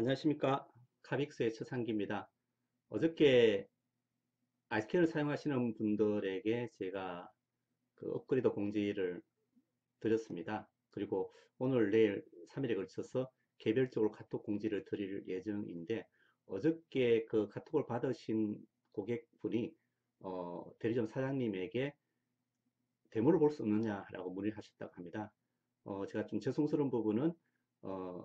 안녕하십니까. 카빅스의 최상기입니다. 어저께 아이스캔을 사용하시는 분들에게 제가 그 업그레이드 공지를 드렸습니다. 그리고 오늘 내일 3일에 걸쳐서 개별적으로 카톡 공지를 드릴 예정인데, 어저께 그 카톡을 받으신 고객분이 대리점 사장님에게 데모를 볼 수 없느냐라고 문의를 하셨다고 합니다. 제가 좀 죄송스러운 부분은 어,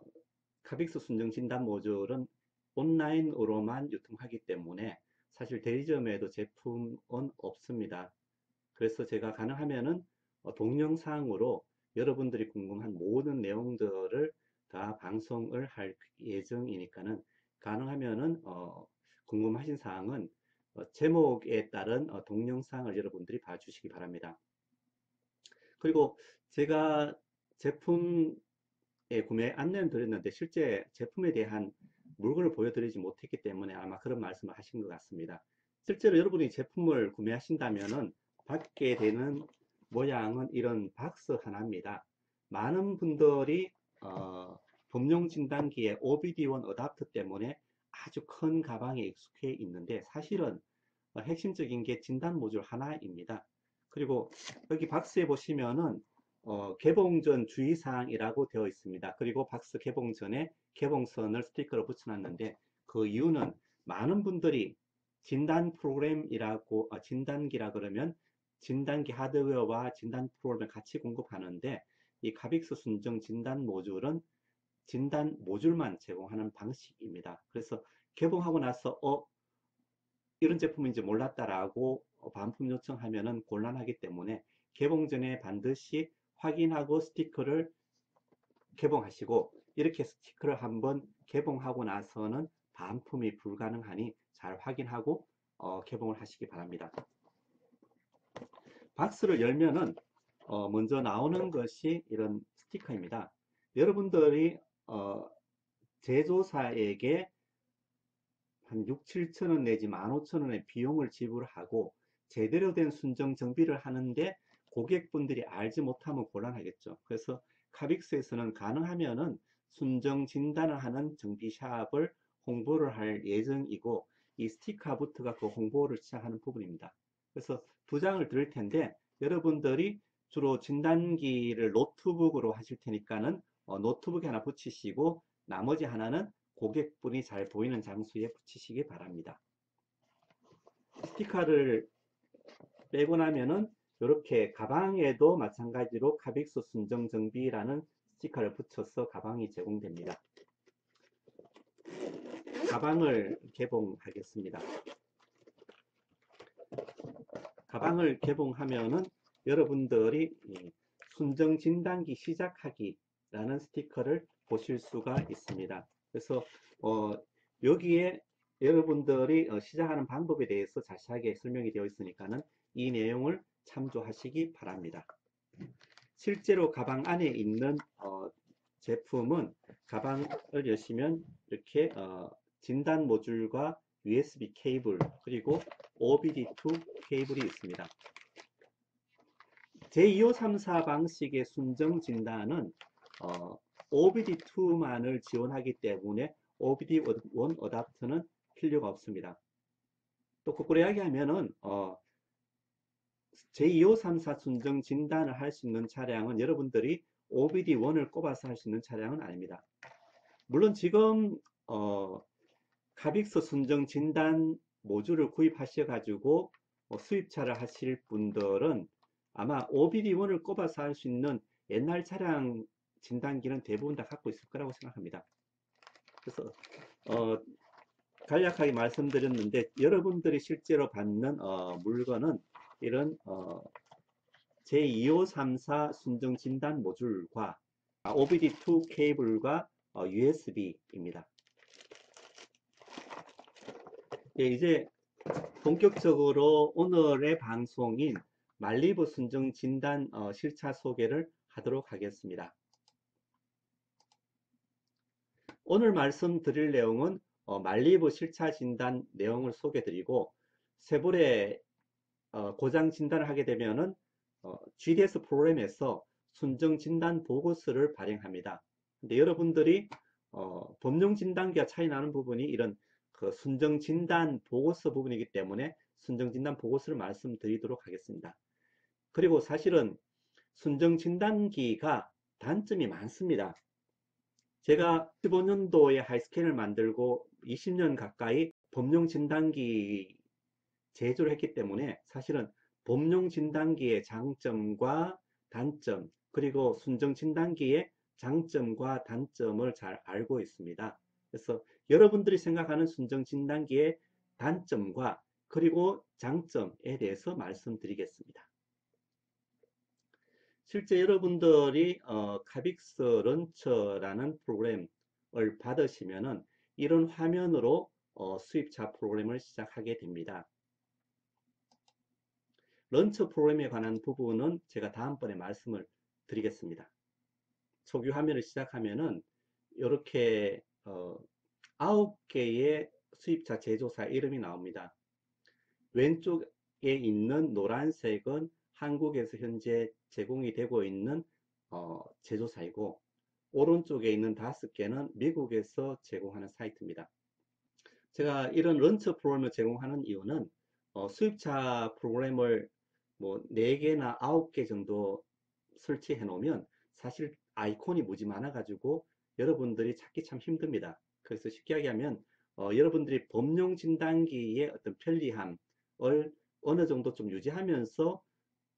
카빅스 순정 진단 모듈은 온라인으로만 유통하기 때문에 사실 대리점에도 제품은 없습니다. 그래서 제가 가능하면은 동영상으로 여러분들이 궁금한 모든 내용들을 다 방송을 할 예정이니까는 가능하면은 궁금하신 사항은 제목에 따른 동영상을 여러분들이 봐주시기 바랍니다. 그리고 제가 제품 구매 안내는 드렸는데 실제 제품에 대한 물건을 보여드리지 못했기 때문에 아마 그런 말씀을 하신 것 같습니다. 실제로 여러분이 제품을 구매하신다면은 받게 되는 모양은 이런 박스 하나입니다. 많은 분들이 범용 진단기의 OBD1 어답터 때문에 아주 큰 가방에 익숙해 있는데 사실은 핵심적인 게 진단 모듈 하나입니다. 그리고 여기 박스에 보시면은 개봉 전 주의사항이라고 되어 있습니다. 그리고 박스 개봉 전에 개봉선을 스티커로 붙여놨는데 그 이유는 많은 분들이 진단 프로그램이라고 진단기라 그러면 진단기 하드웨어와 진단 프로그램을 같이 공급하는데 이 카빅스 순정 진단 모듈은 진단 모듈만 제공하는 방식입니다. 그래서 개봉하고 나서 이런 제품인지 몰랐다라고 반품 요청하면은 곤란하기 때문에 개봉 전에 반드시 확인하고 스티커를 개봉하시고, 이렇게 스티커를 한번 개봉하고 나서는 반품이 불가능하니 잘 확인하고 개봉을 하시기 바랍니다. 박스를 열면은 먼저 나오는 것이 이런 스티커입니다. 여러분들이 제조사에게 한 6, 7천 원 내지 15,000원의 비용을 지불하고 제대로 된 순정 정비를 하는데 고객분들이 알지 못하면 곤란하겠죠. 그래서 카빅스에서는 가능하면은 순정 진단을 하는 정비샵을 홍보를 할 예정이고, 이 스티커부터가 그 홍보를 시작하는 부분입니다. 그래서 두 장을 드릴 텐데 여러분들이 주로 진단기를 노트북으로 하실 테니까는 노트북에 하나 붙이시고 나머지 하나는 고객분이 잘 보이는 장소에 붙이시기 바랍니다. 스티커를 빼고 나면은 이렇게 가방에도 마찬가지로 카빅스 순정 정비라는 스티커를 붙여서 가방이 제공됩니다. 가방을 개봉하겠습니다. 가방을 개봉하면은 여러분들이 순정 진단기 시작하기라는 스티커를 보실 수가 있습니다. 그래서 여기에 여러분들이 시작하는 방법에 대해서 자세하게 설명이 되어 있으니까는 이 내용을 참조하시기 바랍니다. 실제로 가방 안에 있는 제품은 가방을 여시면 이렇게 진단 모듈과 USB 케이블 그리고 OBD2 케이블이 있습니다. 제2534 방식의 순정 진단은 OBD2만을 지원하기 때문에 OBD1 어답터는 필요가 없습니다. 또 거꾸로 이야기하면은 제2534 순정 진단을 할 수 있는 차량은 여러분들이 OBD1을 꼽아서 할 수 있는 차량은 아닙니다. 물론 지금 카빅스 순정 진단 모듈을 구입하셔 가지고 수입차를 하실 분들은 아마 OBD1을 꼽아서 할 수 있는 옛날 차량 진단기는 대부분 다 갖고 있을 거라고 생각합니다. 그래서 간략하게 말씀드렸는데 여러분들이 실제로 받는 물건은 이런 제2534 순정 진단 모듈과 OBD2 케이블과 USB입니다. 예, 이제 본격적으로 오늘의 방송인 말리부 순정 진단 실차 소개를 하도록 하겠습니다. 오늘 말씀드릴 내용은 말리부 실차 진단 내용을 소개드리고, 세볼의 고장 진단을 하게 되면은 GDS 프로그램에서 순정 진단 보고서를 발행합니다. 근데 여러분들이 법령 진단기와 차이 나는 부분이 이런 그 순정 진단 보고서 부분이기 때문에 순정 진단 보고서를 말씀드리도록 하겠습니다. 그리고 사실은 순정 진단기가 단점이 많습니다. 제가 15년도에 하이스캔을 만들고 20년 가까이 법령 진단기 제조를 했기 때문에 사실은 법용 진단기의 장점과 단점, 그리고 순정 진단기의 장점과 단점을 잘 알고 있습니다. 그래서 여러분들이 생각하는 순정 진단기의 단점과 그리고 장점에 대해서 말씀드리겠습니다. 실제 여러분들이 카빅스 런처라는 프로그램을 받으시면은 이런 화면으로 수입차 프로그램을 시작하게 됩니다. 런처 프로그램에 관한 부분은 제가 다음번에 말씀을 드리겠습니다. 초기 화면을 시작하면은 이렇게 9개의 수입차 제조사 이름이 나옵니다. 왼쪽에 있는 노란색은 한국에서 현재 제공이 되고 있는 제조사이고, 오른쪽에 있는 5개는 미국에서 제공하는 사이트입니다. 제가 이런 런처 프로그램을 제공하는 이유는 수입차 프로그램을 뭐 4개나 9개 정도 설치해 놓으면 사실 아이콘이 무지 많아 가지고 여러분들이 찾기 참 힘듭니다. 그래서 쉽게 얘기하면 여러분들이 법용 진단기의 어떤 편리함을 어느 정도 좀 유지하면서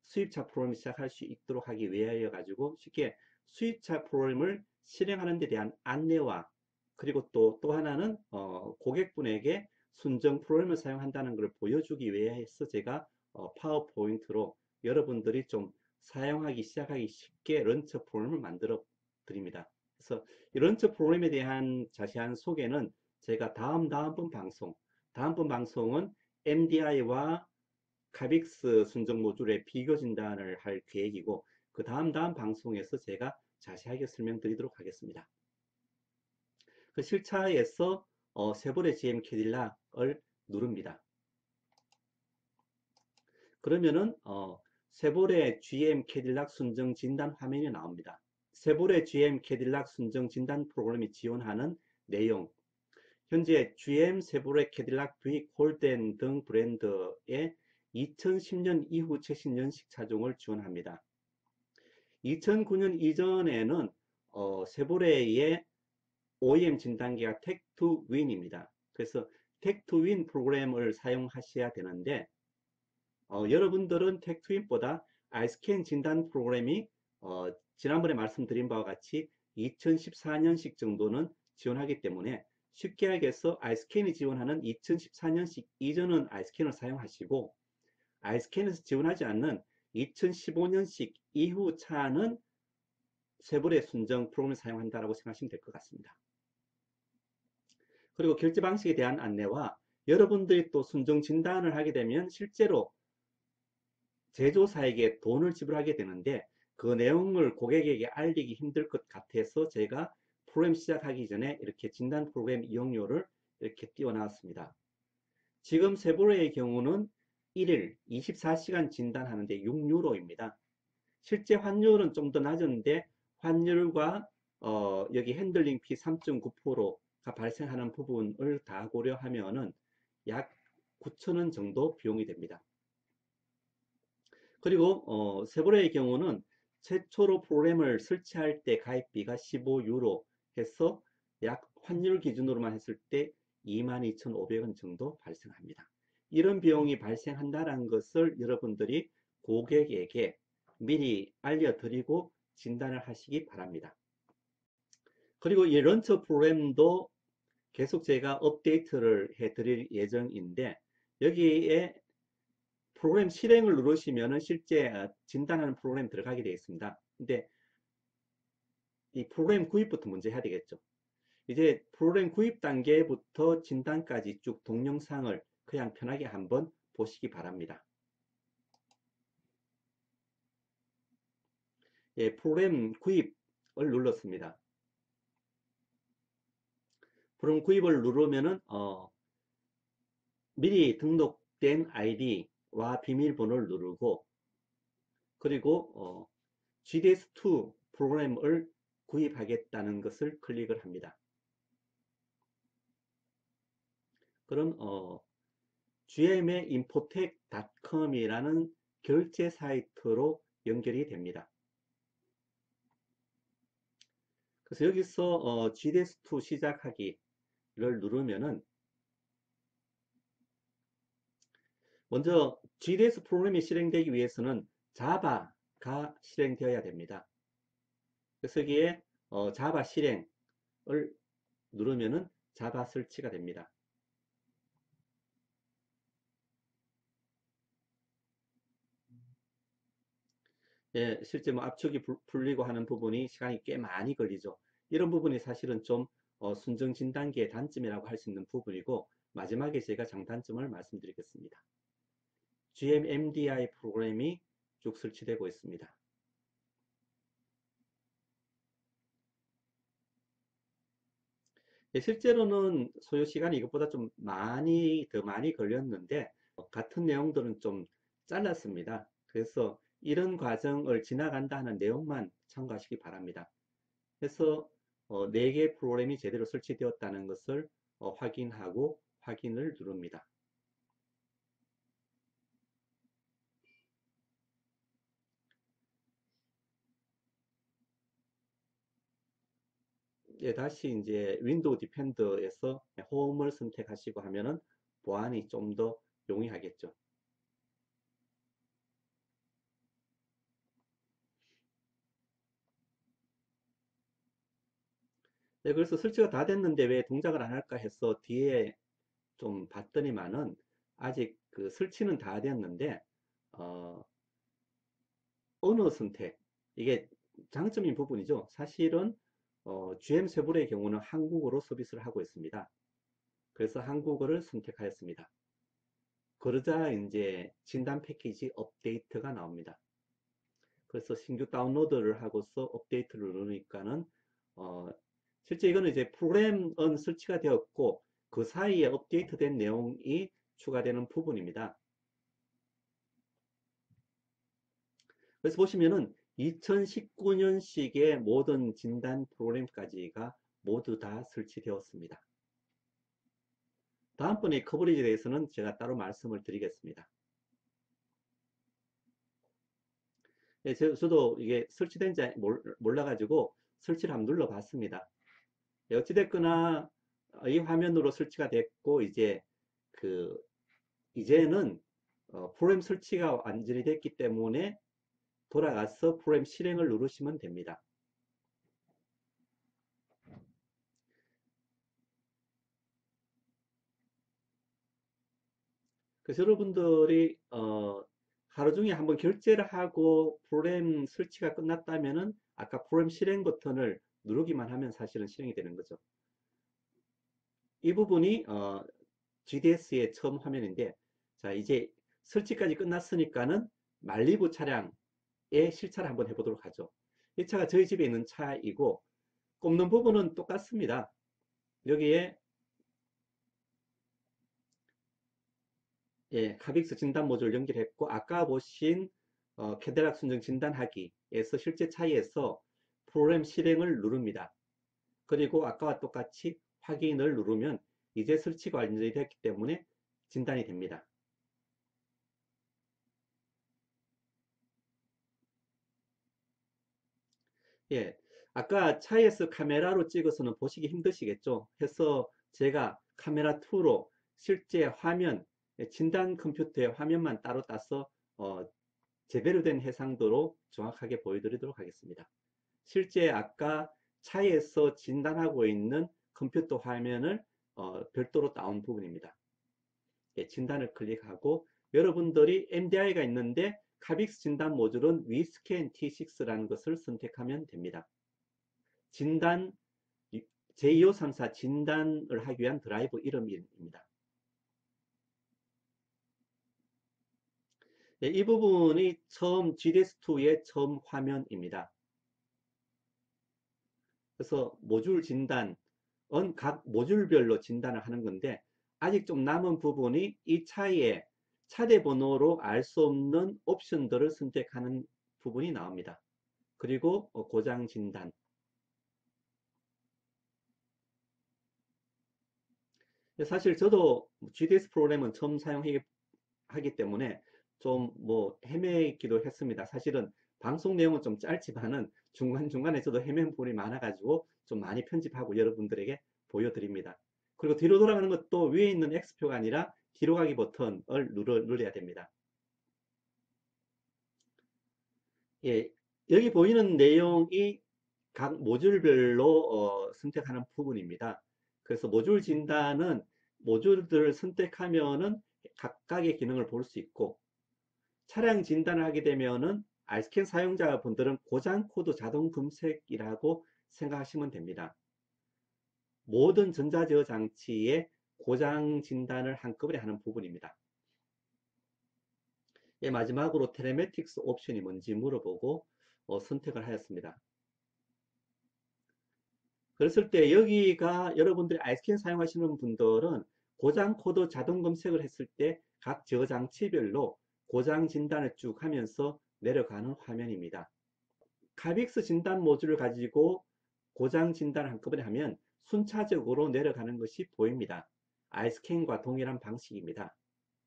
수입차 프로그램을 시작할 수 있도록 하기 위하여 가지고 쉽게 수입차 프로그램을 실행하는 데 대한 안내와, 그리고 또 하나는 고객분에게 순정 프로그램을 사용한다는 것을 보여주기 위해서 제가 파워포인트로 여러분들이 좀 사용하기 시작하기 쉽게 런처 프로그램을 만들어 드립니다. 그래서 이 런처 프로그램에 대한 자세한 소개는 제가 다음번 방송은 MDI와 카빅스 순정 모듈의 비교 진단을 할 계획이고, 그 다음 방송에서 제가 자세하게 설명드리도록 하겠습니다. 그 실차에서 세보레 GM 캐딜락을 누릅니다. 그러면은 세보레 GM 캐딜락 순정 진단 화면이 나옵니다. 세보레 GM 캐딜락 순정 진단 프로그램이 지원하는 내용, 현재 GM, 세보레, 캐딜락, 부익, 홀덴 등 브랜드의 2010년 이후 최신 연식 차종을 지원합니다. 2009년 이전에는 세보레의 OEM 진단기가 텍투윈입니다. 그래서 텍투윈 프로그램을 사용하셔야 되는데 여러분들은 텍투윈보다 아이스캔 진단 프로그램이 지난번에 말씀드린 바와 같이 2014년식 정도는 지원하기 때문에 쉽게 얘기해서 아이스캔이 지원하는 2014년식 이전은 아이스캔을 사용하시고, 아이스캔에서 지원하지 않는 2015년식 이후 차는 세보레 순정 프로그램을 사용한다고 생각하시면 될 것 같습니다. 그리고 결제 방식에 대한 안내와, 여러분들이 또 순정 진단을 하게 되면 실제로 제조사에게 돈을 지불하게 되는데 그 내용을 고객에게 알리기 힘들 것 같아서 제가 프로그램 시작하기 전에 이렇게 진단 프로그램 이용료를 이렇게 띄워놨습니다. 지금 세보레의 경우는 1일 24시간 진단하는데 6유로입니다. 실제 환율은 좀 더 낮은데 환율과 여기 핸들링 피 3.9%가 발생하는 부분을 다 고려하면은 약 9,000원 정도 비용이 됩니다. 그리고 세보레의 경우는 최초로 프로그램을 설치할 때 가입비가 15유로 해서 약 환율 기준으로만 했을 때 22,500원 정도 발생합니다. 이런 비용이 발생한다는 것을 여러분들이 고객에게 미리 알려드리고 진단을 하시기 바랍니다. 그리고 이 런처 프로그램도 계속 제가 업데이트를 해 드릴 예정인데, 여기에 프로그램 실행을 누르시면 실제 진단하는 프로그램 들어가게 되어 있습니다. 근데 이 프로그램 구입부터 먼저 해야 되겠죠. 이제 프로그램 구입 단계부터 진단까지 쭉 동영상을 그냥 편하게 한번 보시기 바랍니다. 예, 프로그램 구입을 눌렀습니다. 프로그램 구입을 누르면은 미리 등록된 아이디와 비밀번호를 누르고, 그리고 GDS2 프로그램을 구입하겠다는 것을 클릭을 합니다. 그런 GM의 infotech.com이라는 결제 사이트로 연결이 됩니다. 그래서 여기서 GDS2 시작하기를 누르면은 먼저 GDS 프로그램이 실행되기 위해서는 자바가 실행되어야 됩니다. 그래서 여기에 자바 실행을 누르면은 자바 설치가 됩니다. 예, 실제 뭐 압축이 풀리고 하는 부분이 시간이 꽤 많이 걸리죠. 이런 부분이 사실은 좀 순정 진단기의 단점이라고 할 수 있는 부분이고, 마지막에 제가 장단점을 말씀드리겠습니다. GMMDI 프로그램이 쭉 설치되고 있습니다. 예, 실제로는 소요 시간이 이것보다 좀 더 많이 걸렸는데, 같은 내용들은 좀 잘랐습니다. 그래서 이런 과정을 지나간다 하는 내용만 참고하시기 바랍니다. 그래서 4개 프로그램이 제대로 설치되었다는 것을 확인하고 확인을 누릅니다. 예, 다시 이제 윈도우 디펜더에서 홈을 선택하시고 하면은 보안이 좀 더 용이하겠죠. 네, 그래서 설치가 다 됐는데 왜 동작을 안 할까 해서 뒤에 좀 봤더니만은 아직 그 설치는 다 됐는데 어, 언어 선택 이게 장점인 부분이죠. 사실은 GM 세불의 경우는 한국어로 서비스를 하고 있습니다. 그래서 한국어를 선택하였습니다. 그러자 이제 진단 패키지 업데이트가 나옵니다. 그래서 신규 다운로드를 하고서 업데이트를 누르니까는 어, 실제 이거는 이제 프로그램은 설치가 되었고 그 사이에 업데이트된 내용이 추가되는 부분입니다. 그래서 보시면은 2019년식의 모든 진단 프로그램까지가 모두 다 설치되었습니다. 다음번에 커버리지에 대해서는 제가 따로 말씀을 드리겠습니다. 예, 저도 이게 설치된지 몰라가지고 설치를 한번 눌러봤습니다. 예, 어찌됐거나 이 화면으로 설치가 됐고 그 이제는 프로그램 설치가 완전히 됐기 때문에 돌아가서 프로그램 실행을 누르시면 됩니다. 그래서 여러분들이 하루 중에 한번 결제를 하고 프로그램 설치가 끝났다면은 아까 프로그램 실행 버튼을 누르기만 하면 사실은 실행이 되는 거죠. 이 부분이 GDS의 처음 화면인데, 자 이제 설치까지 끝났으니까는 만리부 차량의 실차를 한번 해보도록 하죠. 이 차가 저희 집에 있는 차이고 꼽는 부분은 똑같습니다. 여기에 예, 카빅스 진단 모듈 연결했고 아까 보신 캐딜락 순정 진단하기에서 실제 차이에서 프로그램 실행을 누릅니다. 그리고 아까와 똑같이 확인을 누르면 이제 설치가 완전히 됐기 때문에 진단이 됩니다. 예, 아까 차에서 카메라로 찍어서는 보시기 힘드시겠죠? 해서 제가 카메라 2로 실제 화면, 진단 컴퓨터의 화면만 따로 따서 제대로 된 해상도로 정확하게 보여드리도록 하겠습니다. 실제 아까 차에서 진단하고 있는 컴퓨터 화면을 별도로 따온 부분입니다. 예, 진단을 클릭하고 여러분들이 MDI가 있는데 카빅스 진단 모듈은 위스캔 T6라는 것을 선택하면 됩니다. 진단 J2534 진단을 하기 위한 드라이브 이름입니다. 예, 이 부분이 처음 GDS2의 처음 화면입니다. 그래서 모듈 진단은 각 모듈별로 진단을 하는 건데 아직 좀 남은 부분이 이 차의 차대 번호로 알 수 없는 옵션들을 선택하는 부분이 나옵니다. 그리고 고장 진단. 사실 저도 GDS 프로그램은 처음 사용하기 때문에 좀 뭐 헤매기도 했습니다. 사실은 방송 내용은 좀 짧지만은 중간중간에 저도 헤맨 부분이 많아가지고 좀 많이 편집하고 여러분들에게 보여드립니다. 그리고 뒤로 돌아가는 것도 위에 있는 X표가 아니라 뒤로 가기 버튼을 눌러야 됩니다. 예, 여기 보이는 내용이 각 모듈별로 선택하는 부분입니다. 그래서 모듈 진단은 모듈들을 선택하면은 각각의 기능을 볼 수 있고, 차량 진단을 하게 되면은 알스캔 사용자분들은 고장 코드 자동 검색이라고 생각하시면 됩니다. 모든 전자제어 장치의 고장 진단을 한꺼번에 하는 부분입니다. 예, 마지막으로 텔레매틱스 옵션이 뭔지 물어보고 선택을 하였습니다. 그랬을 때 여기가 여러분들이 아이스캔 사용하시는 분들은 고장 코드 자동 검색을 했을 때 각 제어 장치별로 고장 진단을 쭉 하면서 내려가는 화면입니다. 카빅스 진단 모듈을 가지고 고장 진단을 한꺼번에 하면 순차적으로 내려가는 것이 보입니다. 아이스캔과 동일한 방식입니다.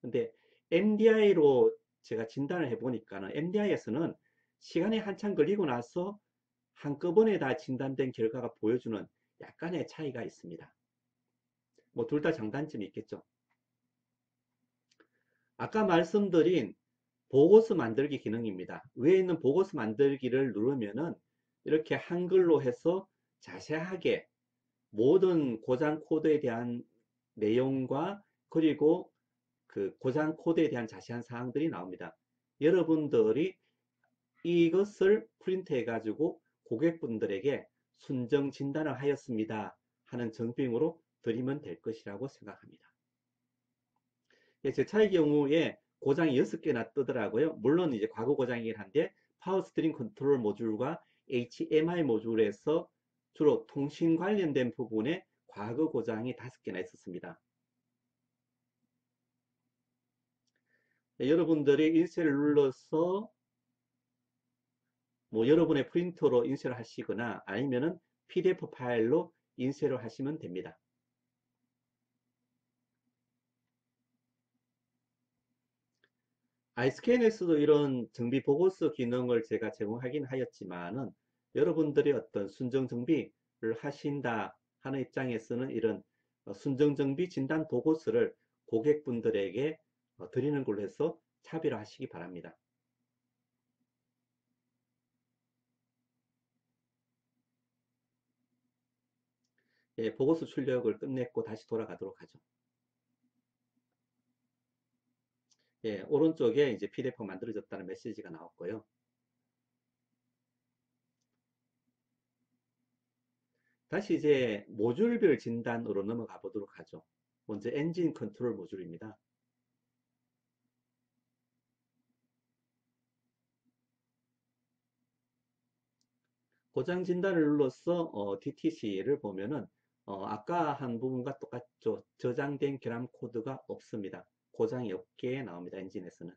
근데 MDI로 제가 진단을 해보니까는 MDI에서는 시간이 한참 걸리고 나서 한꺼번에 다 진단된 결과가 보여주는 약간의 차이가 있습니다. 뭐 둘 다 장단점이 있겠죠. 아까 말씀드린 보고서 만들기 기능입니다. 위에 있는 보고서 만들기를 누르면은 이렇게 한글로 해서 자세하게 모든 고장 코드에 대한 내용과 그리고 그 고장 코드에 대한 자세한 사항들이 나옵니다. 여러분들이 이것을 프린트해 가지고 고객분들에게 순정 진단을 하였습니다 하는 증빙으로 드리면 될 것이라고 생각합니다. 예, 제 차의 경우에 고장이 6개나 뜨더라고요. 물론 이제 과거 고장이긴 한데 파워 스트링 컨트롤 모듈과 HMI 모듈에서 주로 통신 관련된 부분에 과거 고장이 5개나 있었습니다. 네, 여러분들이 인쇄를 눌러서 뭐 여러분의 프린터로 인쇄를 하시거나 아니면은 PDF 파일로 인쇄를 하시면 됩니다. 아이스캔에서도 이런 정비 보고서 기능을 제가 제공하긴 하였지만은 여러분들이 어떤 순정 정비를 하신다 하는 입장에서는 이런 순정 정비 진단 보고서를 고객분들에게 드리는 걸로 해서 차별화하시기 바랍니다. 예, 보고서 출력을 끝냈고 다시 돌아가도록 하죠. 예, 오른쪽에 이제 PDF가 만들어졌다는 메시지가 나왔고요. 다시 이제 모듈별 진단으로 넘어가 보도록 하죠. 먼저 엔진 컨트롤 모듈입니다. 고장 진단을 눌러서 DTC를 보면은 아까 한 부분과 똑같죠. 저장된 결함 코드가 없습니다. 고장이 없게 나옵니다. 엔진에서는.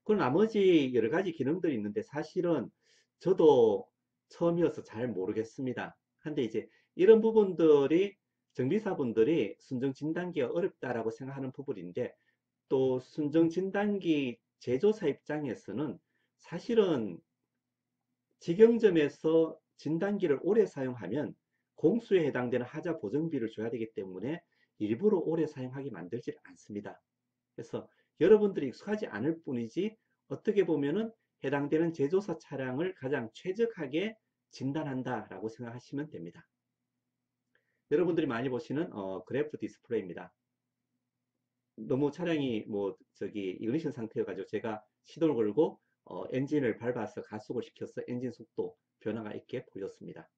그리고 나머지 여러 가지 기능들이 있는데 사실은 저도 처음이어서 잘 모르겠습니다. 근데 이제 이런 부분들이 정비사분들이 순정 진단기가 어렵다라고 생각하는 부분인데 또 순정 진단기 제조사 입장에서는 사실은 직영점에서 진단기를 오래 사용하면 공수에 해당되는 하자 보정비를 줘야 되기 때문에 일부러 오래 사용하게 만들지 않습니다. 그래서 여러분들이 익숙하지 않을 뿐이지 어떻게 보면은 해당되는 제조사 차량을 가장 최적하게 진단한다라고 생각하시면 됩니다. 여러분들이 많이 보시는 그래프 디스플레이입니다. 너무 차량이 뭐 저기 이그니션 상태여가지고 제가 시동을 걸고 엔진을 밟아서 가속을 시켜서 엔진 속도 변화가 있게 보였습니다.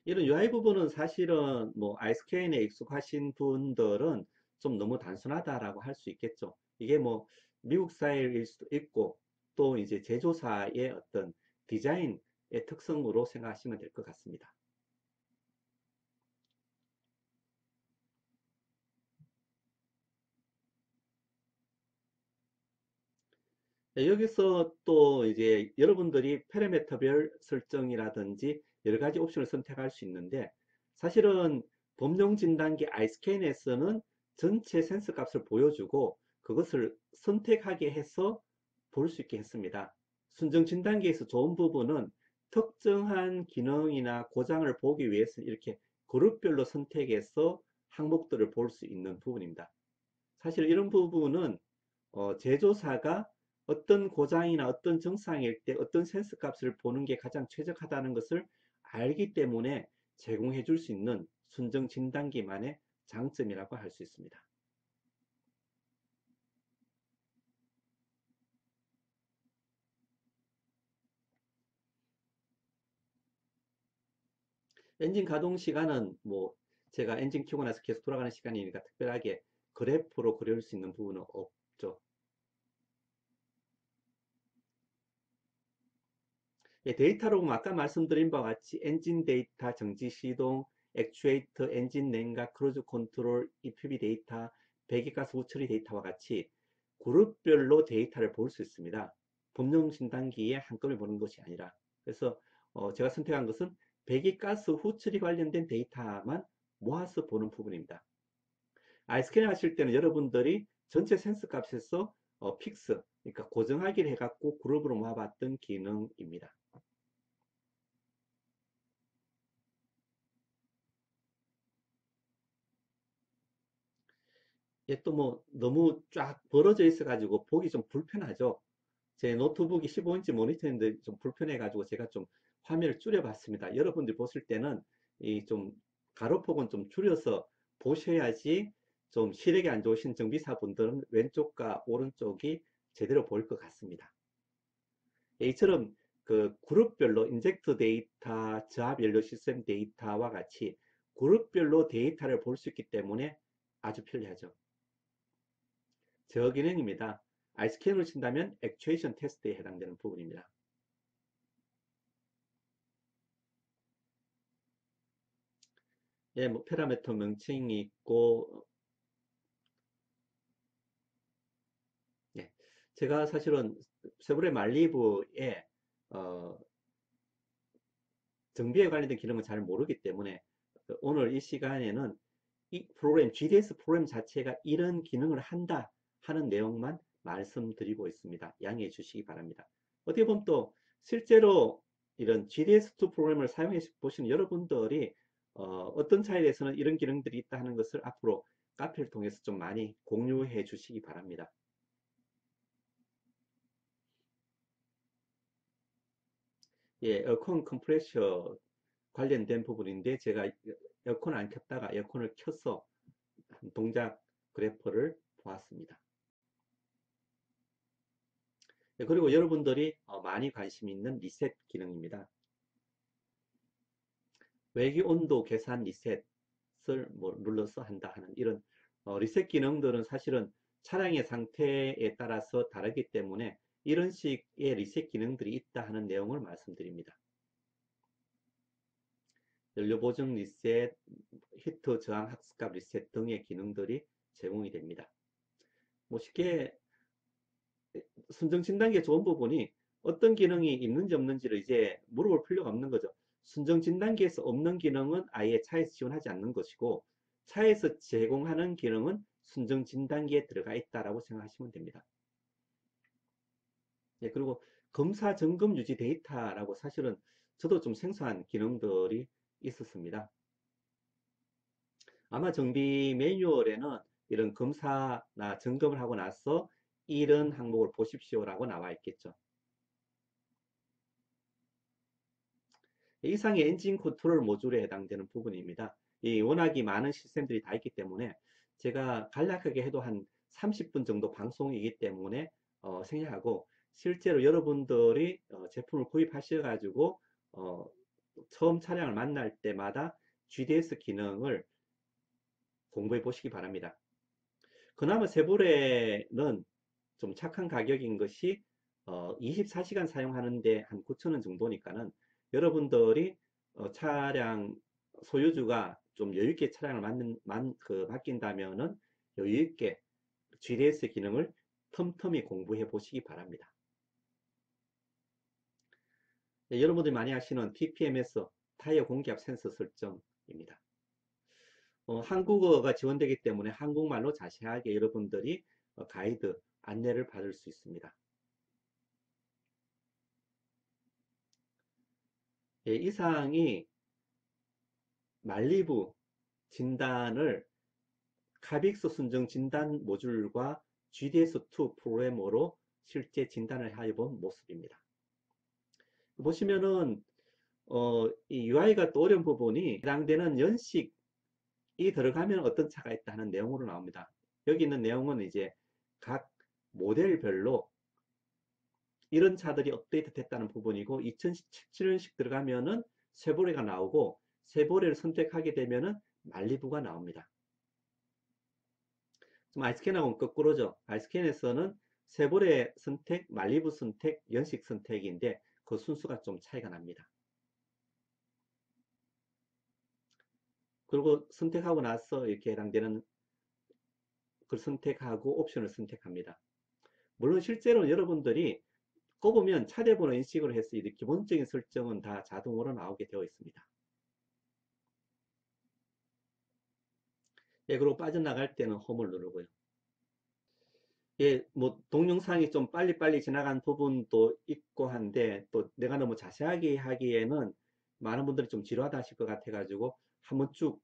이런 UI 부분은 사실은 뭐 아이스케인에 익숙하신 분들은 좀 너무 단순하다라고 할 수 있겠죠. 이게 뭐 미국 스타일일 수도 있고 또 이제 제조사의 어떤 디자인의 특성으로 생각하시면 될 것 같습니다. 네, 여기서 또 이제 여러분들이 파라미터별 설정이라든지 여러 가지 옵션을 선택할 수 있는데, 사실은 범용 진단기 iScan에서는 전체 센서 값을 보여주고 그것을 선택하게 해서 볼 수 있게 했습니다. 순정 진단기에서 좋은 부분은 특정한 기능이나 고장을 보기 위해서 이렇게 그룹별로 선택해서 항목들을 볼 수 있는 부분입니다. 사실 이런 부분은 제조사가 어떤 고장이나 어떤 증상일 때 어떤 센서 값을 보는 게 가장 최적화다는 것을 알기 때문에 제공해 줄 수 있는 순정 진단기만의 장점이라고 할 수 있습니다. 엔진 가동 시간은 뭐 제가 엔진 켜고 나서 계속 돌아가는 시간이니까 특별하게 그래프로 그릴 수 있는 부분은 없죠. 예, 데이터로 보면 아까 말씀드린 바와 같이 엔진 데이터, 정지 시동, 액추에이터, 엔진 냉각, 크루즈 컨트롤, EPB 데이터, 배기가스 후처리 데이터와 같이 그룹별로 데이터를 볼 수 있습니다. 범용 진단기에 한꺼번에 보는 것이 아니라. 그래서 제가 선택한 것은 배기가스 후처리 관련된 데이터만 모아서 보는 부분입니다. 아이스캐닝 하실 때는 여러분들이 전체 센서 값에서 픽스, 그러니까 고정하기를 해갖고 그룹으로 모아봤던 기능입니다. 이게 또 뭐 너무 쫙 벌어져 있어가지고 보기 좀 불편하죠. 제 노트북이 15인치 모니터인데 좀 불편해가지고 제가 좀 화면을 줄여봤습니다. 여러분들이 보실 때는 이 좀 가로폭은 좀 줄여서 보셔야지 좀 시력이 안 좋으신 정비사분들은 왼쪽과 오른쪽이 제대로 보일 것 같습니다. 이처럼 그 그룹별로 인젝트 데이터, 저압 연료 시스템 데이터와 같이 그룹별로 데이터를 볼 수 있기 때문에 아주 편리하죠. 저기능입니다. 아이스캔으로 친다면 액추에이션 테스트에 해당되는 부분입니다. 예, 뭐 파라미터 명칭이 있고, 예. 제가 사실은 세브레 말리부에 어, 정비에 관련된 기능은 잘 모르기 때문에 오늘 이 시간에는 이 프로그램, GDS 프로그램 자체가 이런 기능을 한다 하는 내용만 말씀드리고 있습니다. 양해해 주시기 바랍니다. 어떻게 보면 또 실제로 이런 GDS2 프로그램을 사용해 보시는 여러분들이 떤 차에 대해서는 이런 기능들이 있다 하는 것을 앞으로 카페를 통해서 좀 많이 공유해 주시기 바랍니다. 예, 에어컨 컴프레셔 관련된 부분인데 제가 에어컨을 안 켰다가 에어컨을 켜서 동작 그래퍼를 보았습니다. 네, 그리고 여러분들이 많이 관심 있는 리셋 기능입니다. 외기 온도 계산 리셋을 뭐 눌러서 한다 하는 이런 리셋 기능들은 사실은 차량의 상태에 따라서 다르기 때문에 이런 식의 리셋 기능들이 있다 하는 내용을 말씀드립니다. 연료 보정 리셋, 히터 저항 학습값 리셋 등의 기능들이 제공이 됩니다. 뭐 쉽게 순정 진단기의 좋은 부분이 어떤 기능이 있는지 없는지를 이제 물어볼 필요가 없는 거죠. 순정 진단기에서 없는 기능은 아예 차에서 지원하지 않는 것이고, 차에서 제공하는 기능은 순정 진단기에 들어가 있다라고 생각하시면 됩니다. 예, 그리고 검사 점검 유지 데이터라고 사실은 저도 좀 생소한 기능들이 있었습니다. 아마 정비 매뉴얼에는 이런 검사나 점검을 하고 나서 이런 항목을 보십시오라고 나와 있겠죠. 이상의 엔진 컨트롤 모듈에 해당되는 부분입니다. 이 워낙이 많은 시스템들이 다 있기 때문에 제가 간략하게 해도 한 30분 정도 방송이기 때문에 생략하고 실제로 여러분들이 제품을 구입하셔 가지고 어, 처음 차량을 만날 때마다 GDS 기능을 공부해 보시기 바랍니다. 그나마 세보레는 좀 착한 가격인 것이 24시간 사용하는데 한 9,000원 정도니까는 여러분들이 차량 소유주가 좀 여유있게 차량을 맡긴다면은 여유있게 GDS 기능을 틈틈이 공부해 보시기 바랍니다. 여러분들이 많이 아시는 TPMS, 타이어 공기압 센서 설정입니다. 한국어가 지원되기 때문에 한국말로 자세하게 여러분들이 가이드, 안내를 받을 수 있습니다. 예, 이상이 말리부 진단을 카빅스 순정 진단 모듈과 GDS2 프로그램으로 실제 진단을 해본 모습입니다. 보시면은 이 UI가 또 어려운 부분이 해당되는 연식이 들어가면 어떤 차가 있다 하는 내용으로 나옵니다. 여기 있는 내용은 이제 각 모델별로 이런 차들이 업데이트 됐다는 부분이고 2017년식 들어가면은 쉐보레가 나오고 쉐보레를 선택하게 되면은 말리부가 나옵니다. 좀 아이스캔하고는 거꾸로죠. 아이스캔에서는 쉐보레 선택, 말리부 선택, 연식 선택인데 그 순수가 좀 차이가 납니다. 그리고 선택하고 나서 이렇게 해당되는 걸 선택하고 옵션을 선택합니다. 물론 실제로 여러분들이 꼽으면 차대번호 인식을 해서 이 기본적인 설정은 다 자동으로 나오게 되어 있습니다. 예, 그리고 빠져나갈 때는 홈을 누르고요. 예, 뭐 동영상이 좀 빨리빨리 지나간 부분도 있고 한데 또 내가 너무 자세하게 하기에는 많은 분들이 좀 지루하다 하실 것 같아 가지고 한번 쭉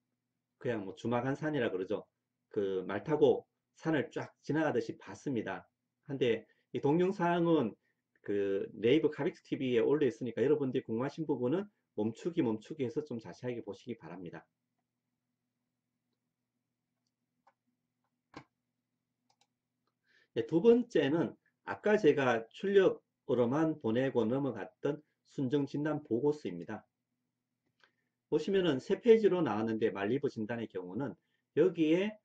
그냥 뭐 주마간 산이라 그러죠. 그 말 타고 산을 쫙 지나가듯이 봤습니다. 한데 이 동영상은 그 네이버 카빅스 TV에 올려 있으니까 여러분들이 궁금하신 부분은 멈추기 해서 좀 자세하게 보시기 바랍니다. 네, 두 번째는 아까 제가 출력으로만 보내고 넘어갔던 순정 진단 보고서입니다. 보시면은 세 페이지로 나왔는데 말리부 진단의 경우는 여기에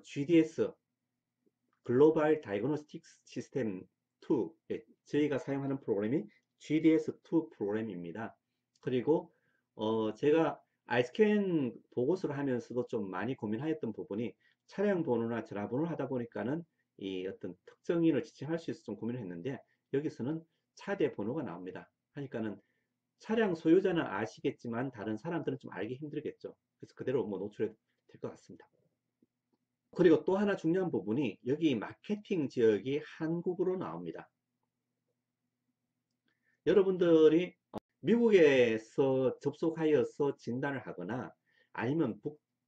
GDS 글로벌 다이그노스틱 시스템 2 저희가 사용하는 프로그램이 GDS2 프로그램입니다. 그리고 제가 아이스캔 보고서를 하면서도 좀 많이 고민하였던 부분이 차량 번호나 전화번호를 하다 보니까는 이 어떤 특정인을 지칭할 수 있어서 좀 고민을 했는데 여기서는 차대 번호가 나옵니다. 하니까는 차량 소유자는 아시겠지만 다른 사람들은 좀 알기 힘들겠죠. 그래서 그대로 뭐 노출해 될 것 같습니다. 그리고 또 하나 중요한 부분이 여기 마케팅 지역이 한국어로 나옵니다. 여러분들이 미국에서 접속하여서 진단을 하거나 아니면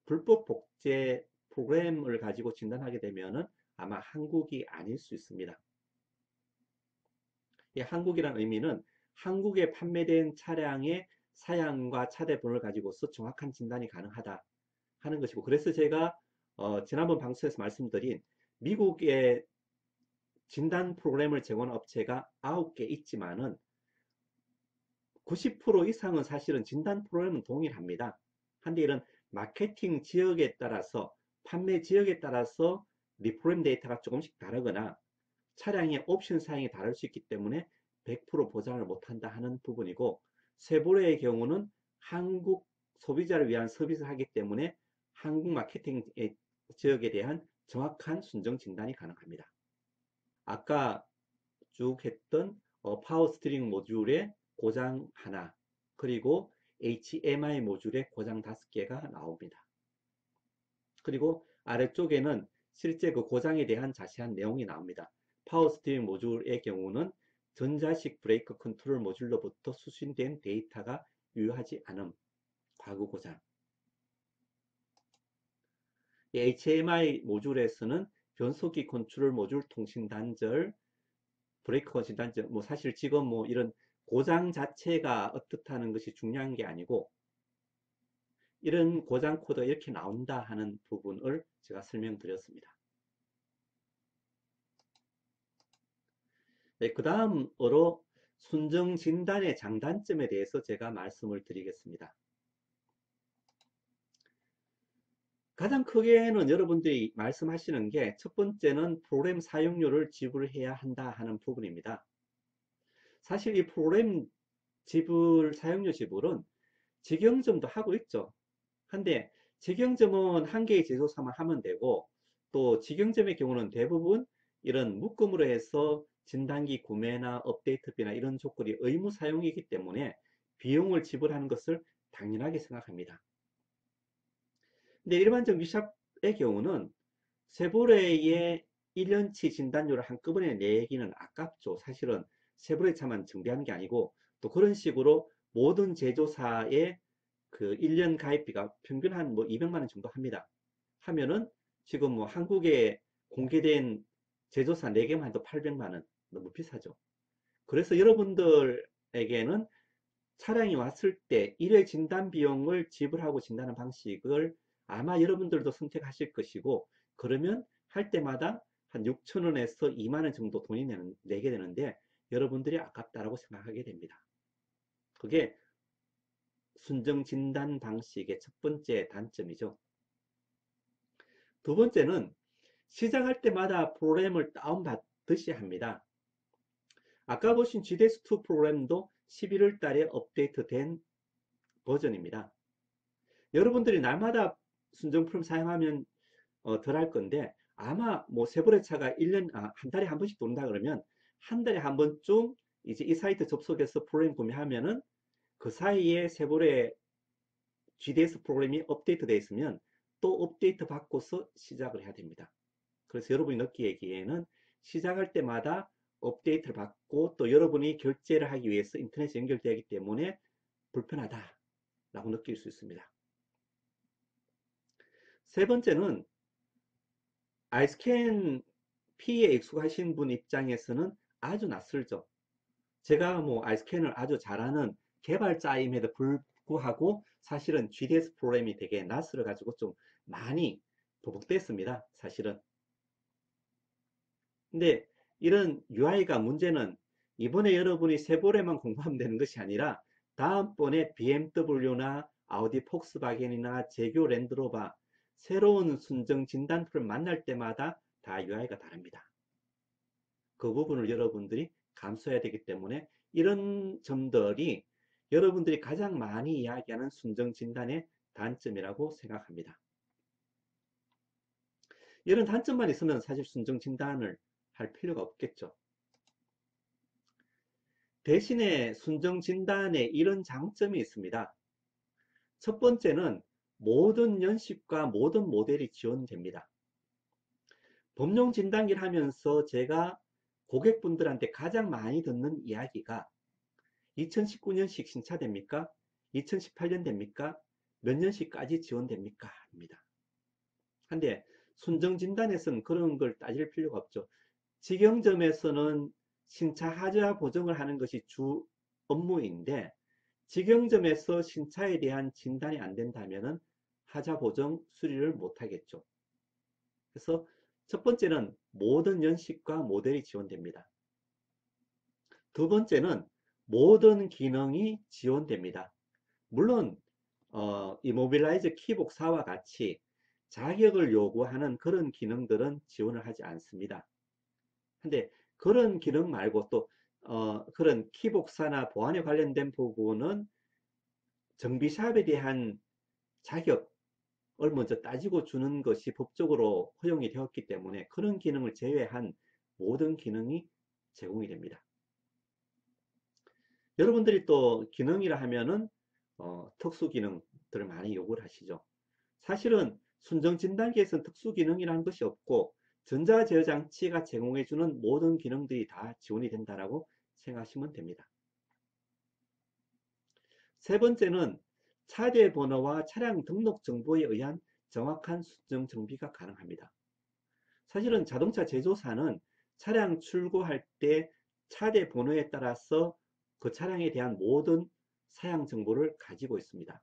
불법 복제 프로그램을 가지고 진단하게 되면은 아마 한국이 아닐 수 있습니다. 이 한국이라는 의미는 한국에 판매된 차량의 사양과 차대 번호를 가지고서 정확한 진단이 가능하다 하는 것이고, 그래서 제가 지난번 방송에서 말씀드린 미국의 진단 프로그램을 제공하는 업체가 9개 있지만은 90% 이상은 사실은 진단 프로그램은 동일합니다. 한데 이런 마케팅 지역에 따라서 판매 지역에 따라서 리프레임 데이터가 조금씩 다르거나 차량의 옵션 사양이 다를 수 있기 때문에 100% 보장을 못한다 하는 부분이고, 쉐보레의 경우는 한국 소비자를 위한 서비스를 하기 때문에 한국 마케팅 지역에 대한 정확한 순정 진단이 가능합니다. 아까 쭉 했던 파워 스티링 모듈의 고장 하나, 그리고 HMI 모듈의 고장 5개가 나옵니다. 그리고 아래쪽에는 실제 그 고장에 대한 자세한 내용이 나옵니다. 파워 스티링 모듈의 경우는 전자식 브레이크 컨트롤 모듈로부터 수신된 데이터가 유효하지 않음, 과거 고장. HMI 모듈에서는 변속기 컨트롤 모듈 통신 단절, 브레이크 컨트롤 단절, 뭐 사실 지금 뭐 이런 고장 자체가 어떻다는 것이 중요한 게 아니고 이런 고장 코드가 이렇게 나온다 하는 부분을 제가 설명드렸습니다. 네, 그 다음으로 순정 진단의 장단점에 대해서 제가 말씀을 드리겠습니다. 가장 크게는 여러분들이 말씀하시는 게 첫 번째는 프로그램 사용료를 지불해야 한다 하는 부분입니다. 사실 이 프로그램 사용료 지불은 직영점도 하고 있죠. 한데 직영점은 한 개의 제조사만 하면 되고 또 직영점의 경우는 대부분 이런 묶음으로 해서 진단기 구매나 업데이트비나 이런 조건이 의무 사용이기 때문에 비용을 지불하는 것을 당연하게 생각합니다. 근데 일반적 유샵의 경우는 세보레의 1년치 진단료를 한꺼번에 내기는 아깝죠. 사실은 세보레 차만 정비하는 게 아니고 또 그런 식으로 모든 제조사의 그 1년 가입비가 평균 한 뭐 200만 원 정도 합니다. 하면은 지금 뭐 한국에 공개된 제조사 4개만 해도 800만 원. 너무 비싸죠. 그래서 여러분들에게는 차량이 왔을 때 1회 진단 비용을 지불하고 진단하는 방식을 아마 여러분들도 선택하실 것이고, 그러면 할 때마다 한 6천 원에서 2만 원 정도 돈이 내게 되는데 여러분들이 아깝다라고 생각하게 됩니다. 그게 순정 진단 방식의 첫 번째 단점이죠. 두 번째는 시작할 때마다 프로그램을 다운받으셔야 합니다. 아까 보신 GDS2 프로그램도 11월 달에 업데이트된 버전입니다. 여러분들이 날마다 순정 프로그램 사용하면 덜 할 건데, 아마 뭐 세보레 차가 1년, 한 달에 한 번씩 돈다 그러면 한 달에 한 번쯤 이제 이 사이트 접속해서 프로그램 구매하면은 그 사이에 세보레 GDS 프로그램이 업데이트 되어 있으면 또 업데이트 받고서 시작을 해야 됩니다. 그래서 여러분이 느끼기에는 시작할 때마다 업데이트를 받고 또 여러분이 결제를 하기 위해서 인터넷에 연결되기 때문에 불편하다라고 느낄 수 있습니다. 세 번째는 알스캔 P에 익숙하신 분 입장에서는 아주 낯설죠. 제가 뭐 알스캔을 아주 잘하는 개발자임에도 불구하고 사실은 GDS 프로그램이 되게 낯설어 가지고 좀 많이 버벅댔습니다. 사실은. 근데 이런 UI가 문제는 이번에 여러분이 세보레만 공부하면 되는 것이 아니라 다음번에 BMW나 아우디 폭스바겐이나 제교 랜드로버 새로운 순정 진단표를 만날 때마다 다 UI가 다릅니다. 그 부분을 여러분들이 감수해야 되기 때문에 이런 점들이 여러분들이 가장 많이 이야기하는 순정 진단의 단점이라고 생각합니다. 이런 단점만 있으면 사실 순정 진단을 할 필요가 없겠죠. 대신에 순정 진단에 이런 장점이 있습니다. 첫 번째는 모든 연식과 모든 모델이 지원됩니다. 범용 진단기를 하면서 제가 고객분들한테 가장 많이 듣는 이야기가 2019년식 신차됩니까? 2018년 됩니까? 몇 년식까지 지원됩니까? 입니다. 근데 순정 진단에서는 그런 걸 따질 필요가 없죠. 직영점에서는 신차 하자 보정을 하는 것이 주 업무인데 직영점에서 신차에 대한 진단이 안 된다면 하자 보정 수리를 못 하겠죠. 그래서 첫 번째는 모든 연식과 모델이 지원됩니다. 두 번째는 모든 기능이 지원됩니다. 물론 이모빌라이즈 키복사와 같이 자격을 요구하는 그런 기능들은 지원을 하지 않습니다. 근데 그런 기능 말고 또 그런 키복사나 보안에 관련된 부분은 정비샵에 대한 자격을 먼저 따지고 주는 것이 법적으로 허용이 되었기 때문에 그런 기능을 제외한 모든 기능이 제공이 됩니다. 여러분들이 또 기능이라 하면은 특수 기능들을 많이 요구를 하시죠. 사실은 순정 진단기에서는 특수 기능이라는 것이 없고 전자제어 장치가 제공해주는 모든 기능들이 다 지원이 된다라고 생각하시면 됩니다. 세 번째는 차대 번호와 차량 등록 정보에 의한 정확한 순정 정비가 가능합니다. 사실은 자동차 제조사는 차량 출고할 때 차대 번호에 따라서 그 차량에 대한 모든 사양 정보를 가지고 있습니다.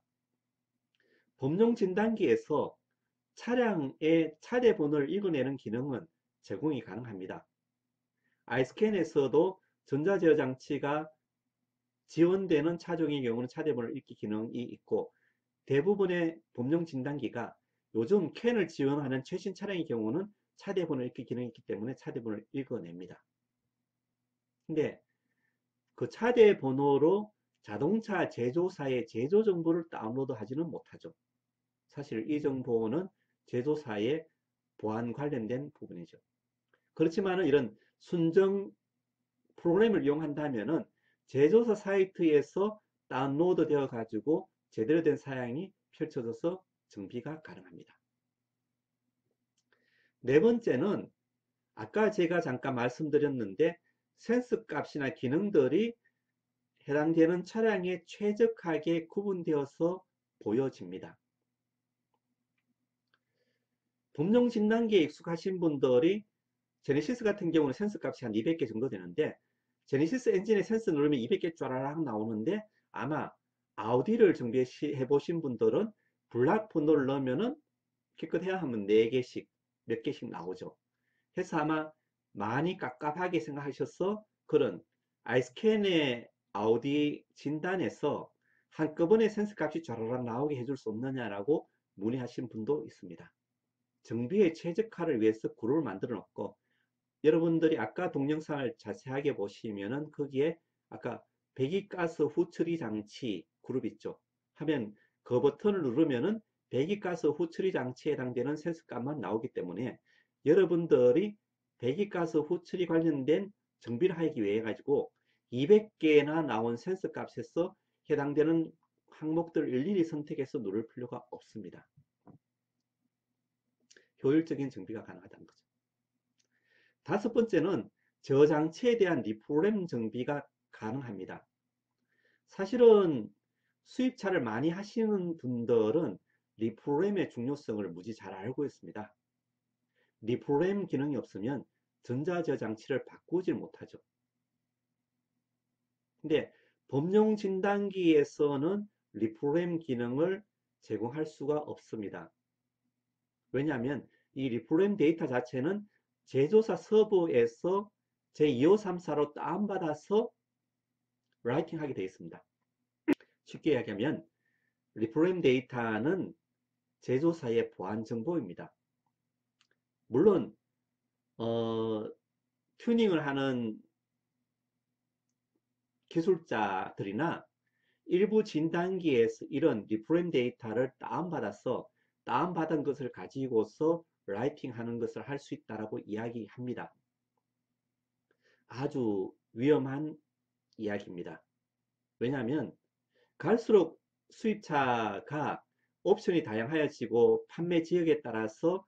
범용 진단기에서 차량의 차대 번호를 읽어내는 기능은 제공이 가능합니다. 아이스캔에서도 전자제어 장치가 지원되는 차종의 경우는 차대 번호를 읽기 기능이 있고 대부분의 범용 진단기가 요즘 캔을 지원하는 최신 차량의 경우는 차대 번호 읽기 기능이 있기 때문에 차대 번호를 읽어냅니다. 근데 그 차대 번호로 자동차 제조사의 제조 정보를 다운로드 하지는 못하죠. 사실 이 정보는 제조사의 보안 관련된 부분이죠. 그렇지만 이런 순정 프로그램을 이용한다면은 제조사 사이트에서 다운로드 되어 가지고 제대로 된 사양이 펼쳐져서 정비가 가능합니다. 네 번째는 아까 제가 잠깐 말씀드렸는데 센서 값이나 기능들이 해당되는 차량에 최적화하게 구분되어서 보여집니다. 범용 진단기에 익숙하신 분들이 제네시스 같은 경우는 센서 값이 한 200개 정도 되는데 제네시스 엔진에 센서 누르면 200개 쫘라락 나오는데 아마 아우디를 정비해 보신 분들은 블락 번호를 넣으면은 기껏해야 하면 4개씩 몇 개씩 나오죠. 해서 아마 많이 깝깝하게 생각하셔서 그런 아이스캔의 아우디 진단에서 한꺼번에 센서 값이 쫘라락 나오게 해줄 수 없느냐라고 문의하신 분도 있습니다. 정비의 최적화를 위해서 그룹을 만들어 놓고 여러분들이 아까 동영상을 자세하게 보시면은 거기에 아까 배기가스 후처리 장치 그룹 있죠. 하면 그 버튼을 누르면은 배기가스 후처리 장치에 해당되는 센서 값만 나오기 때문에 여러분들이 배기가스 후처리 관련된 정비를 하기 위해 가지고 200개나 나온 센서 값에서 해당되는 항목들을 일일이 선택해서 누를 필요가 없습니다. 효율적인 정비가 가능하다는 거죠. 다섯 번째는 저장치에 대한 리프로그램 정비가 가능합니다. 사실은 수입차를 많이 하시는 분들은 리프로그램의 중요성을 무지 잘 알고 있습니다. 리프로그램 기능이 없으면 전자저장치를 바꾸질 못하죠. 근데 범용 진단기에서는 리프로그램 기능을 제공할 수가 없습니다. 왜냐하면 이 리프로그램 데이터 자체는 제조사 서버에서 제2534로 다운받아서 라이팅하게 되어 있습니다. 쉽게 이야기하면 리프로그램 데이터는 제조사의 보안 정보입니다. 물론 튜닝을 하는 기술자들이나 일부 진단기에서 이런 리프로그램 데이터를 다운받은 것을 가지고서 라이팅하는 것을 할 수 있다라고 이야기합니다. 아주 위험한 이야기입니다. 왜냐하면 갈수록 수입차가 옵션이 다양해지고 판매 지역에 따라서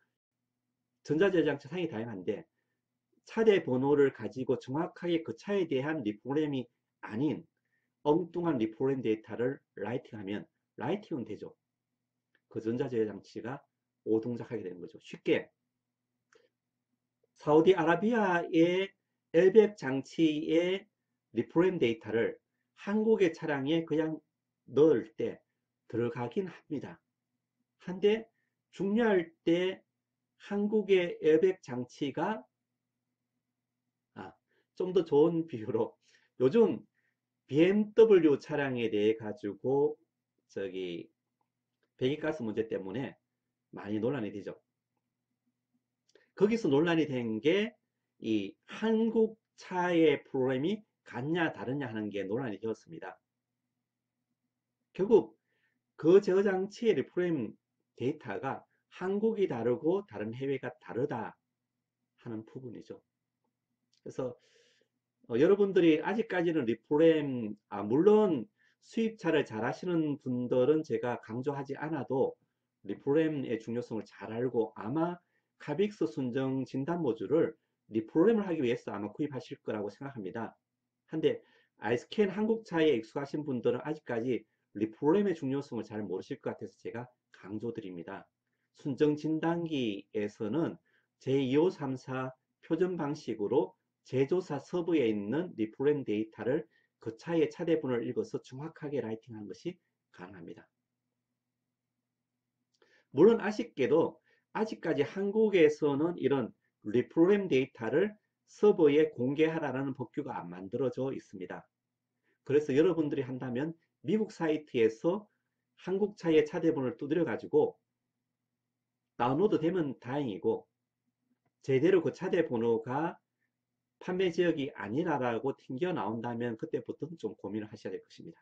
전자저장치 사양이 다양한데 차대 번호를 가지고 정확하게 그 차에 대한 리프로그램이 아닌 엉뚱한 리프로그램 데이터를 라이팅하면 라이팅은 되죠. 그 전자저장치가 오동작하게 되는 거죠. 쉽게 사우디아라비아의 엘벡 장치의 리프로그램 데이터를 한국의 차량에 그냥 넣을 때 들어가긴 합니다. 한데 중요할 때 한국의 에어백 장치가 좀 더 좋은 비유로 요즘 BMW 차량에 대해 가지고 저기 배기가스 문제 때문에 많이 논란이 되죠. 거기서 논란이 된 게 이 한국 차의 프로그램이 같냐 다르냐 하는 게 논란이 되었습니다. 결국 그 저장치의 프로그램 데이터가 한국이 다르고 다른 해외가 다르다 하는 부분이죠. 그래서 여러분들이 아직까지는 리프로그램, 물론 수입차를 잘 하시는 분들은 제가 강조하지 않아도 리프로그램의 중요성을 잘 알고 아마 카빅스 순정 진단 모듈을 리프로그램을 하기 위해서 아마 구입하실 거라고 생각합니다. 한데 아이스캔 한국차에 익숙하신 분들은 아직까지 리프로그램의 중요성을 잘 모르실 것 같아서 제가 강조드립니다. 순정 진단기에서는 제2534 표준 방식으로 제조사 서버에 있는 리프로그램 데이터를 그 차의 차대분을 읽어서 정확하게 라이팅하는 것이 가능합니다. 물론 아쉽게도 아직까지 한국에서는 이런 리프로그램 데이터를 서버에 공개하라는 법규가 안 만들어져 있습니다. 그래서 여러분들이 한다면 미국 사이트에서 한국 차의 차대분을 두드려 가지고 다운로드 되면 다행이고 제대로 그 차대 번호가 판매 지역이 아니라고 튕겨 나온다면 그때부터는 좀 고민을 하셔야 될 것입니다.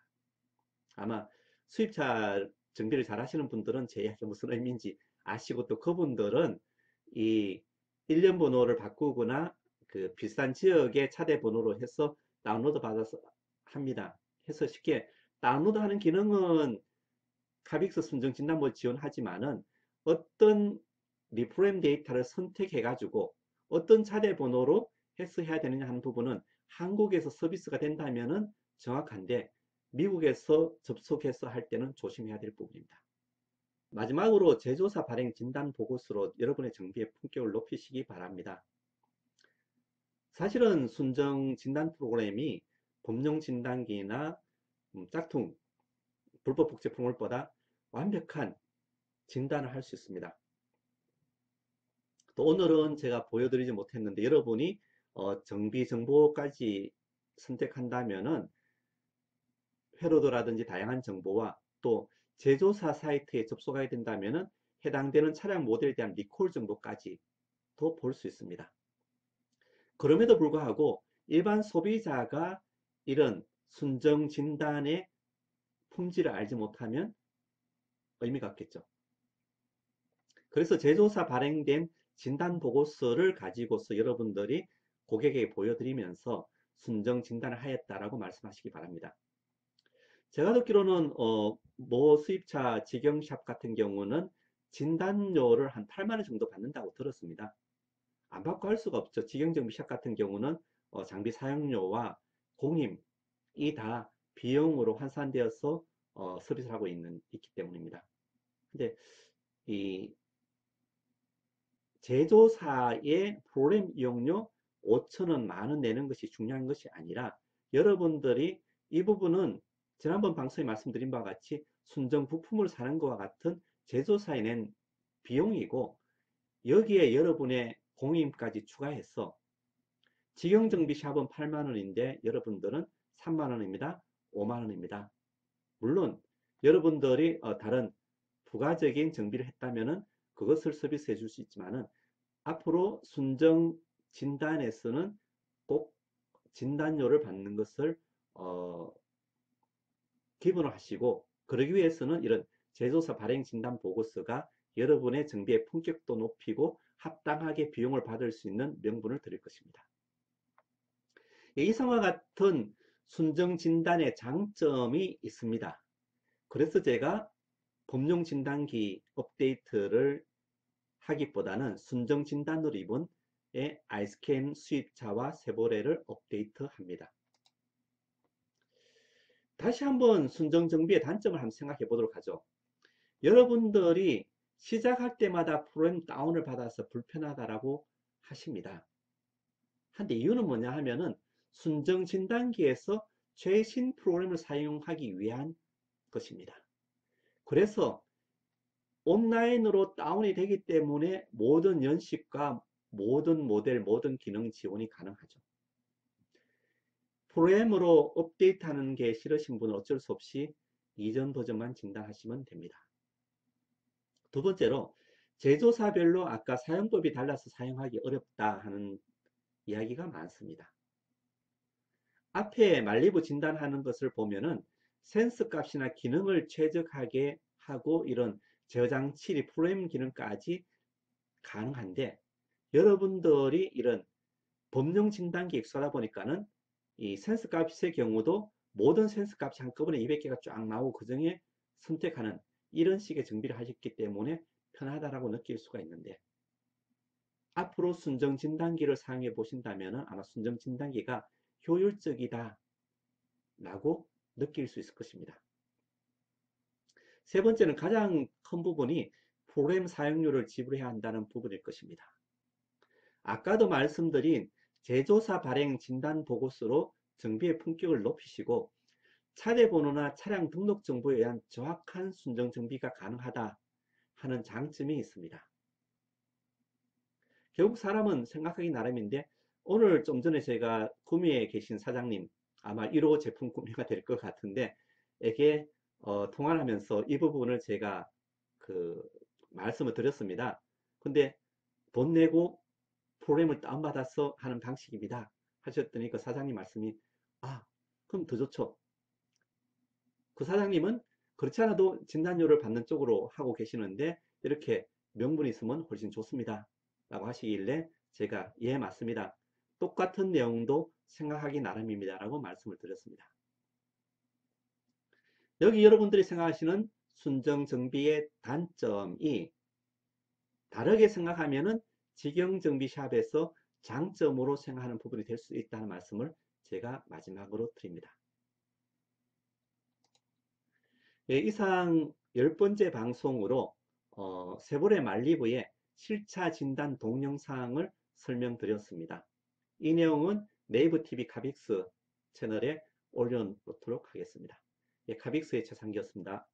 아마 수입차 정비를 잘 하시는 분들은 제 이야기가 무슨 의미인지 아시고 또 그분들은 이 일련 번호를 바꾸거나 그 비슷한 지역의 차대 번호로 해서 다운로드 받아서 합니다. 해서 쉽게 다운로드하는 기능은 카빅스 순정 진단모 지원하지만은 어떤 리프레임 데이터를 선택해 가지고 어떤 차대 번호로 획수해야 되느냐 하는 부분은 한국에서 서비스가 된다면은 정확한데 미국에서 접속해서 할 때는 조심해야 될 부분입니다. 마지막으로 제조사 발행 진단 보고서로 여러분의 정비의 품격을 높이시기 바랍니다. 사실은 순정 진단 프로그램이 범용 진단기나 짝퉁, 불법 복제 프로그램보다 완벽한 진단을 할 수 있습니다. 또 오늘은 제가 보여드리지 못했는데 여러분이 정비 정보까지 선택한다면은 회로도라든지 다양한 정보와 또 제조사 사이트에 접속하게 된다면은 해당되는 차량 모델에 대한 리콜 정보까지도 볼 수 있습니다. 그럼에도 불구하고 일반 소비자가 이런 순정 진단의 품질을 알지 못하면 의미가 없겠죠. 그래서 제조사 발행된 진단 보고서를 가지고서 여러분들이 고객에게 보여드리면서 순정 진단을 하였다라고 말씀하시기 바랍니다. 제가 듣기로는 모 수입차 직영샵 같은 경우는 진단료를 한 8만 원 정도 받는다고 들었습니다. 안 받고 할 수가 없죠. 직영정비샵 같은 경우는 장비 사용료와 공임이 다 비용으로 환산되어서 서비스를 하고 있기 때문입니다. 근데 이 제조사의 프로그램 이용료 5,000원, 만원 내는 것이 중요한 것이 아니라 여러분들이 이 부분은 지난번 방송에 말씀드린 바와 같이 순정 부품을 사는 것과 같은 제조사에 낸 비용이고 여기에 여러분의 공임까지 추가해서 직영정비샵은 8만원인데 여러분들은 3만원입니다. 5만원입니다. 물론 여러분들이 다른 부가적인 정비를 했다면 그것을 서비스해 줄 수 있지만은 앞으로 순정 진단에서는 꼭 진단료를 받는 것을 기본으로 하시고 그러기 위해서는 이런 제조사 발행 진단 보고서가 여러분의 정비의 품격도 높이고 합당하게 비용을 받을 수 있는 명분을 드릴 것입니다. 이상과 같은 순정 진단의 장점이 있습니다. 그래서 제가 범용 진단기 업데이트를 하기보다는 순정 진단으로 입은 아이스캔 수입차와 세보레를 업데이트합니다. 다시 한번 순정 정비의 단점을 한번 생각해 보도록 하죠. 여러분들이 시작할 때마다 프로그램 다운을 받아서 불편하다라고 하십니다. 한데 이유는 뭐냐 하면은 순정 진단기에서 최신 프로그램을 사용하기 위한 것입니다. 그래서 온라인으로 다운이 되기 때문에 모든 연식과 모든 모델, 모든 기능 지원이 가능하죠. 프로그램으로 업데이트하는 게 싫으신 분은 어쩔 수 없이 이전 버전만 진단하시면 됩니다. 두 번째로 제조사별로 아까 사용법이 달라서 사용하기 어렵다 하는 이야기가 많습니다. 앞에 말리부 진단하는 것을 보면은 센스 값이나 기능을 최적화하게 하고 이런 저장치리 프로그램 기능까지 가능한데 여러분들이 이런 범용 진단기에 익숙하다 보니까는 이 센스 값의 경우도 모든 센스 값이 한꺼번에 200개가 쫙 나오고 그 중에 선택하는 이런 식의 정비를 하셨기 때문에 편하다라고 느낄 수가 있는데 앞으로 순정 진단기를 사용해 보신다면 아마 순정 진단기가 효율적이다 라고 느낄 수 있을 것입니다. 세 번째는 가장 큰 부분이 프로그램 사용료를 지불해야 한다는 부분일 것입니다. 아까도 말씀드린 제조사 발행 진단 보고서로 정비의 품격을 높이시고 차대 번호나 차량 등록 정보에 의한 정확한 순정 정비가 가능하다 하는 장점이 있습니다. 결국 사람은 생각하기 나름인데 오늘 좀 전에 제가 구미에 계신 사장님 아마 1호 제품 구매가 될 것 같은데 에게 통화를 하면서 이 부분을 제가 그 말씀을 드렸습니다. 근데 돈 내고 프로그램을 다운받아서 하는 방식입니다 하셨더니 그 사장님 말씀이 그럼 더 좋죠. 그 사장님은 그렇지 않아도 진단료를 받는 쪽으로 하고 계시는데 이렇게 명분이 있으면 훨씬 좋습니다 라고 하시길래 제가 예 맞습니다. 똑같은 내용도 생각하기 나름입니다 라고 말씀을 드렸습니다. 여기 여러분들이 생각하시는 순정정비의 단점이 다르게 생각하면은 직영정비샵에서 장점으로 생각하는 부분이 될 수 있다는 말씀을 제가 마지막으로 드립니다. 예, 이상 10번째 방송으로 세보레 말리부의 실차 진단 동영상을 설명드렸습니다. 이 내용은 네이버 TV 카빅스 채널에 올려놓도록 하겠습니다. 예, 카빅스의 최상기였습니다.